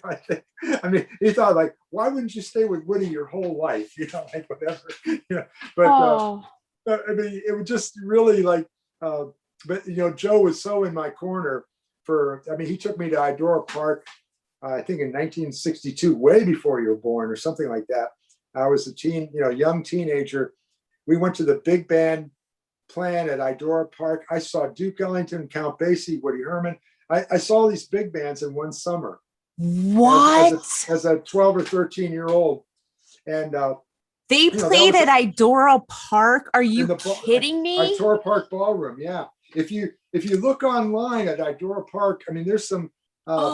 I mean, he thought like, why wouldn't you stay with Woody your whole life? Like whatever. But I mean, it was just really like, but Joe was so in my corner he took me to Idora Park, I think in 1962, way before you were born or something like that. I was a young teenager. We went to the big band plan at Idora Park. I saw Duke Ellington, Count Basie, Woody Herman. I saw these big bands in one summer. What? As a 12 or 13-year-old. And they played at Idora Park. Are you kidding me? Idora Park Ballroom, yeah. If you look online at Idora Park, I mean, there's some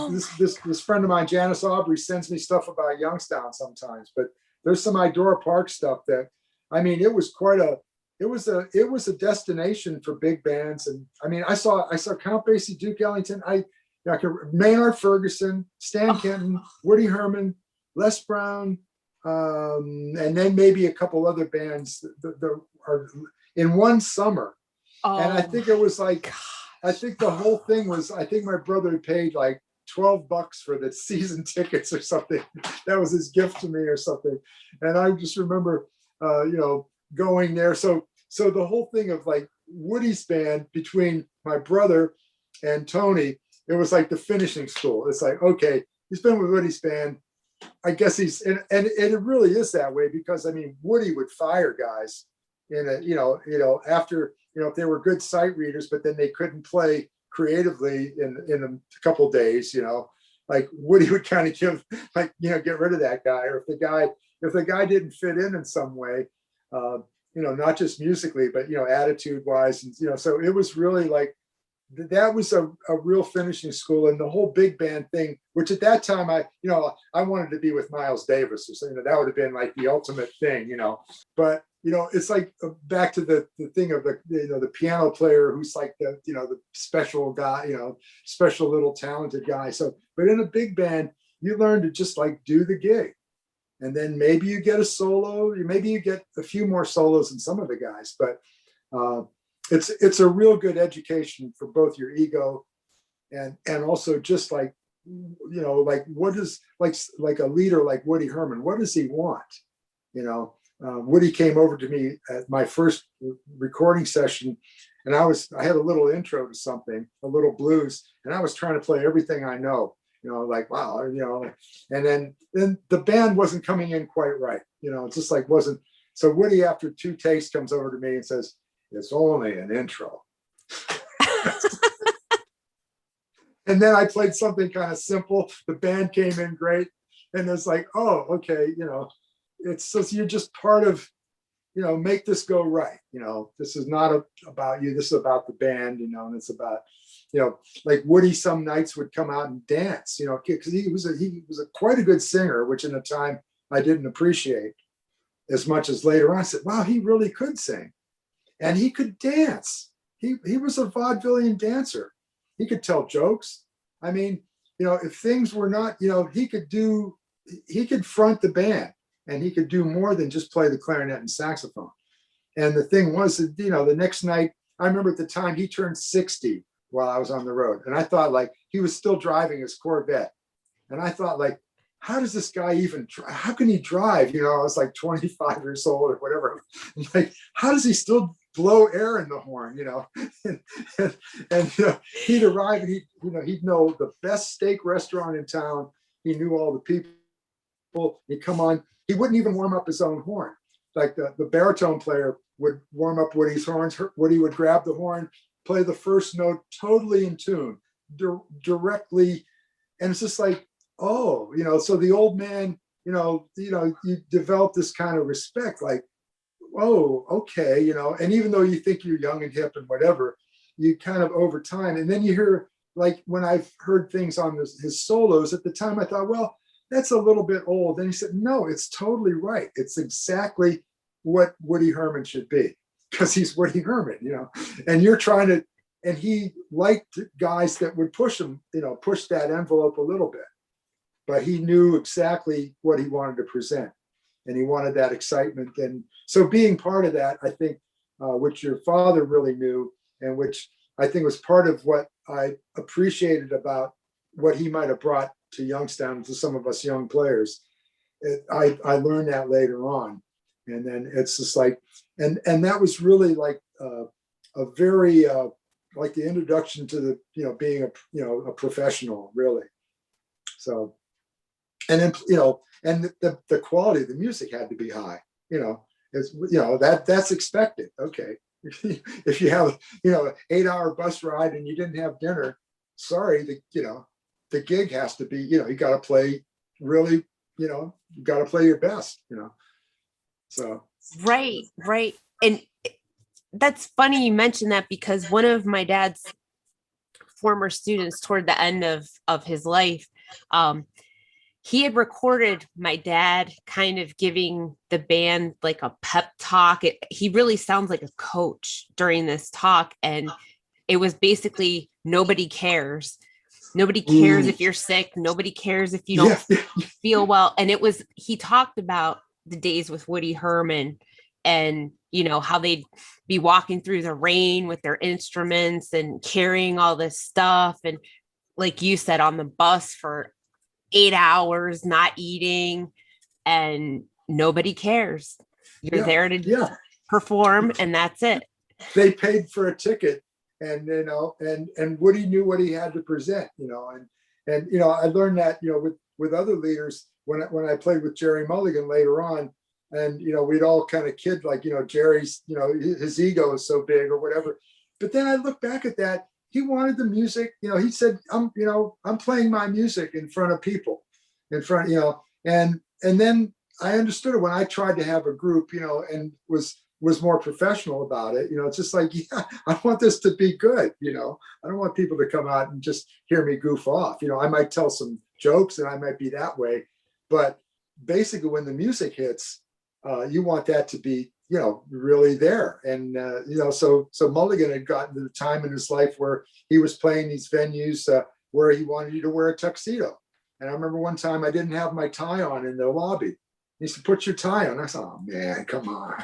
this friend of mine, Janice Aubrey, sends me stuff about Youngstown sometimes, but there's some Idora Park stuff that, I mean, it was a destination for big bands. And I mean, I saw Count Basie, Duke Ellington, Maynard Ferguson, Stan Kenton, Woody Herman, Les Brown, and then maybe a couple other bands that are in one summer. And I think it was like, I think the whole thing was, I think my brother paid like $12 for the season tickets or something. That was his gift to me or something. And I just remember, going there. So the whole thing of like Woody's band between my brother and Tony, it was like the finishing school. It's like, okay, he's been with Woody's band. I guess and it really is that way, because I mean, Woody would fire guys after, if they were good sight readers, but then they couldn't play creatively in a couple days, like Woody would kind of give, like, get rid of that guy. Or if the guy didn't fit in some way, not just musically, but, attitude wise. And, so it was really like, that was a real finishing school. And the whole big band thing, which at that time, I wanted to be with Miles Davis or something. That would have been like the ultimate thing, but, it's like back to the thing of the piano player who's like the special guy, special little talented guy. So, but in a big band, you learn to just like do the gig. And then maybe you get a solo, maybe you get a few more solos than some of the guys, but it's a real good education for both your ego and also just like, like what is like a leader like Woody Herman, what does he want? Woody came over to me at my first recording session, and I had a little intro to something, a little blues, and I was trying to play everything I know. Like, wow, and then the band wasn't coming in quite right. It just like wasn't. So Woody, after 2 takes, comes over to me and says, "It's only an intro." And then I played something kind of simple. The band came in great, and it's like, oh, okay, it's so you're just part of, make this go right. This is not about you. This is about the band. And it's about. Like Woody some nights would come out and dance, because he was quite a good singer, which in the time I didn't appreciate as much as later on. I said, wow, he really could sing. and he could dance. He was a vaudevillian dancer. He could tell jokes. I mean, if things were not, he could front the band, and he could do more than just play the clarinet and saxophone. And the thing was that, the next night, I remember at the time he turned 60 while I was on the road. And I thought, like, he was still driving his Corvette. And I thought, like, how does this guy even how can he drive? I was like 25 years old or whatever. Like, how does he still blow air in the horn? And he'd arrive, and he'd know the best steak restaurant in town. He knew all the people. He'd come on. He wouldn't even warm up his own horn. Like the baritone player would warm up Woody's horns. Woody would grab the horn, play the first note totally in tune, directly. And it's just like, oh, so the old man, you develop this kind of respect, like, oh, okay, and even though you think you're young and hip and whatever, you kind of over time. And then you hear, like, when I've heard things on his solos at the time, I thought, well, that's a little bit old. And he said, no, it's totally right. It's exactly what Woody Herman should be, because he's Woody Herman, and you're trying to, and he liked guys that would push him, push that envelope a little bit, but he knew exactly what he wanted to present, and he wanted that excitement. And so being part of that, I think, which your father really knew, and which I think was part of what I appreciated about what he might have brought to Youngstown, to some of us young players. I learned that later on. And then it's just like, and that was really like a very, like the introduction to the, being a professional, really. So, and then, and the quality of the music had to be high, it's, that's expected. Okay. If you have, 8-hour bus ride and you didn't have dinner, sorry, the gig has to be, you got to play really, you got to play your best, So. Right. And that's funny you mentioned that, because one of my dad's former students toward the end of his life, he had recorded my dad kind of giving the band like a pep talk. He really sounds like a coach during this talk. And it was basically, nobody cares. Nobody cares if you're sick. Nobody cares if you don't feel well. And he talked about the days with Woody Herman, and, how they'd be walking through the rain with their instruments and carrying all this stuff. And like you said, on the bus for 8 hours, not eating, and nobody cares. You're there to perform, and that's it. They paid for a ticket, and, and Woody knew what he had to present, and I learned that, with other leaders when I played with Jerry Mulligan later on. And, we'd all kind of kid, like, Jerry's, his ego is so big or whatever. But then I look back at that. He wanted the music, he said, I'm playing my music in front of people, and then I understood it when I tried to have a group, and was more professional about it. It's just like, I want this to be good. I don't want people to come out and just hear me goof off. I might tell some jokes and I might be that way, but basically when the music hits, you want that to be, really there. And, so Mulligan had gotten to the time in his life where he was playing these venues where he wanted you to wear a tuxedo. And I remember one time I didn't have my tie on in the lobby. He said, put your tie on. I said, oh man, come on.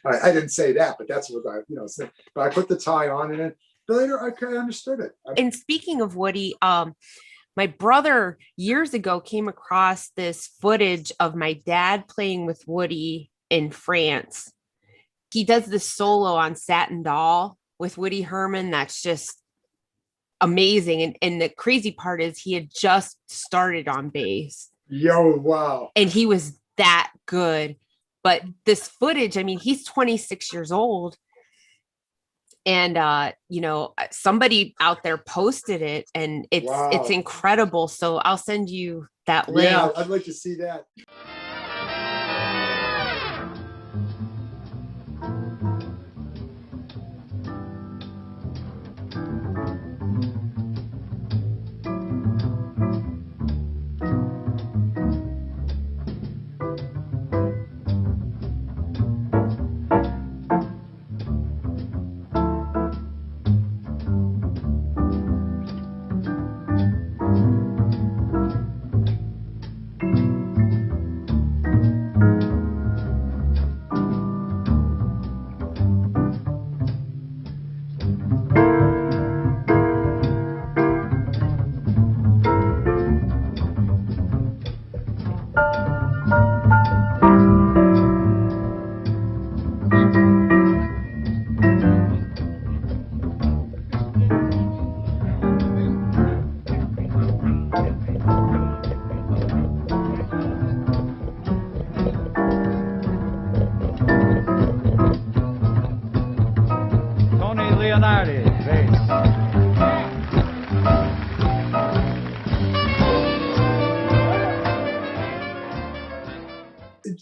I didn't say that, but that's what I, said. But I put the tie on, and then later I kind of understood it. And speaking of Woody, my brother years ago came across this footage of my dad playing with Woody in France. He does this solo on Satin Doll with Woody Herman. That's just amazing. And the crazy part is he had just started on bass. Yo, wow. And he was that good. But this footage, I mean, he's 26 years old. And, somebody out there posted it, and it's incredible. So I'll send you that link. Yeah, I'd like to see that.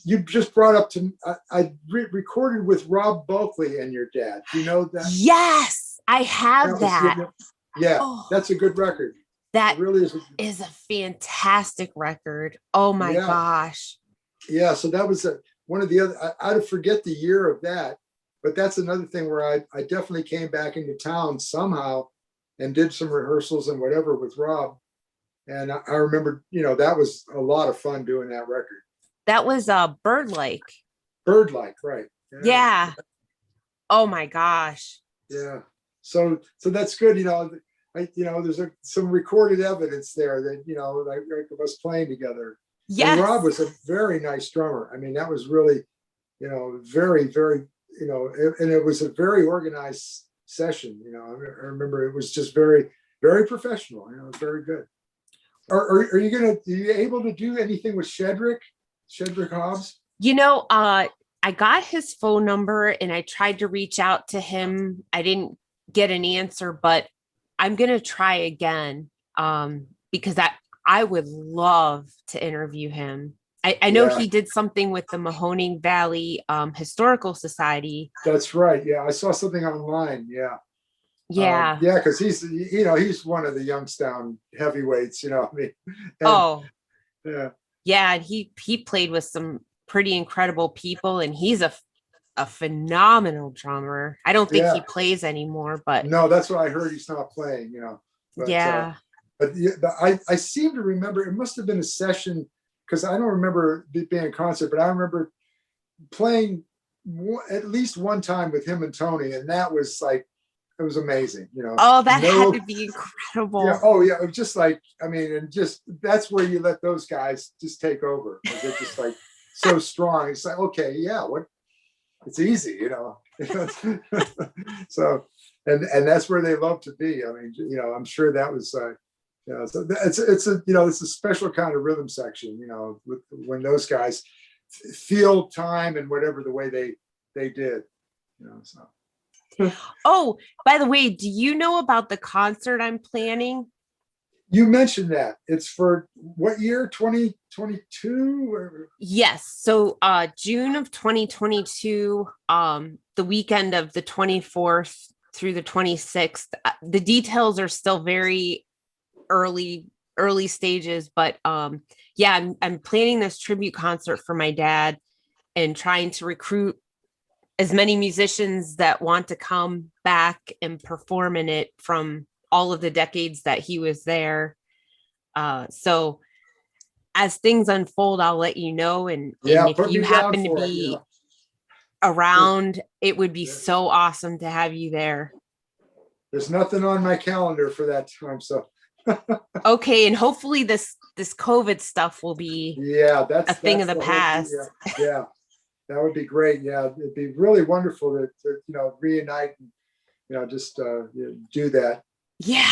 you just brought up to, I recorded with Rob Bulkley and your dad. Do you know that? Yes, I have that. Yeah, Oh, that's a good record. that It really is a fantastic record. Oh my Yeah. gosh. Yeah, so that was one of the other, I'd forget the year of that, but that's another thing where I definitely came back into town somehow and did some rehearsals and whatever with Rob. And I remember, that was a lot of fun doing that record. That was Bird-like. Bird-like, right. Yeah. Oh my gosh. Yeah. So that's good. There's some recorded evidence there that, like of us playing together. Yes. And Rob was a very nice drummer. I mean, that was really, very, very, and it was a very organized session. I remember it was just very, very professional. Very good. Are you able to do anything with Shedrick Hobbs? I got his phone number and I tried to reach out to him. I didn't get an answer, but I'm going to try again because I would love to interview him. I know he did something with the Mahoning Valley Historical Society. That's right. Yeah, I saw something online. Yeah. Yeah. Yeah, because he's one of the Youngstown heavyweights. Yeah, and he played with some pretty incredible people, and he's a phenomenal drummer. I don't think he plays anymore, but no, that's what I heard. He's not playing. But, yeah. But I seem to remember it must have been a session because I don't remember it being a concert, but I remember playing at least one time with him and Tony, and that was like, it was amazing. Oh, that had to be incredible. Yeah. Oh yeah. It was just like, and just that's where you let those guys just take over. They're just like so strong. It's like, okay, yeah, it's easy, So, and that's where they love to be. I'm sure that was, so it's a special kind of rhythm section, when those guys feel time and whatever the way they did, so. Oh, by the way, do you know about the concert I'm planning? You mentioned that. It's for what year? 2022? Yes. So June of 2022, the weekend of the 24th through the 26th. The details are still very early stages, but I'm planning this tribute concert for my dad and trying to recruit as many musicians that want to come back and perform in it from all of the decades that he was there. So as things unfold, I'll let you know. And if you happen to be around, it would be so awesome to have you there. There's nothing on my calendar for that time. So okay. And hopefully this COVID stuff will be a thing of the past. Yeah. That would be great. Yeah, it'd be really wonderful to reunite and just do that. Yeah.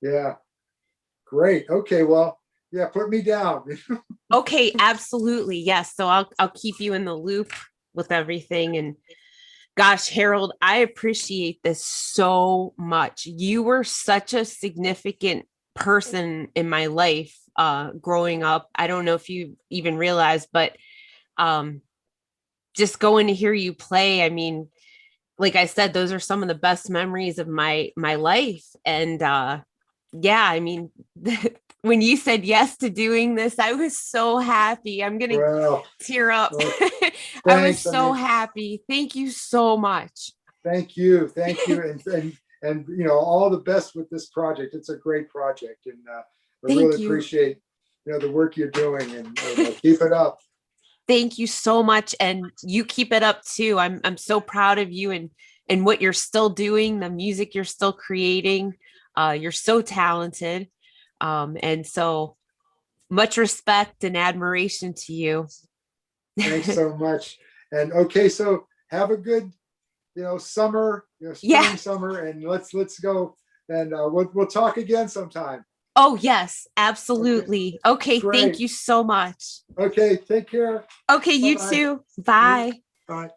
Yeah. Great. Okay. Well, yeah. Put me down. Okay. Absolutely. Yes. So I'll keep you in the loop with everything. And gosh, Harold, I appreciate this so much. You were such a significant person in my life growing up. I don't know if you even realized, but just going to hear you play. Like I said, those are some of the best memories of my life. And when you said yes to doing this, I was so happy. I'm going to tear up. I was so happy. Thank you so much. Thank you. And all the best with this project. It's a great project. And I really appreciate, the work you're doing and keep it up. Thank you so much. And you keep it up too. I'm so proud of you and what you're still doing, the music you're still creating. You're so talented. And so much respect and admiration to you. Thanks so much. And okay, so have a good, summer, spring, summer, and let's go. And we'll talk again sometime. Oh, yes, absolutely. Okay, thank you so much. Okay, take care. Okay, you too. Bye. Bye.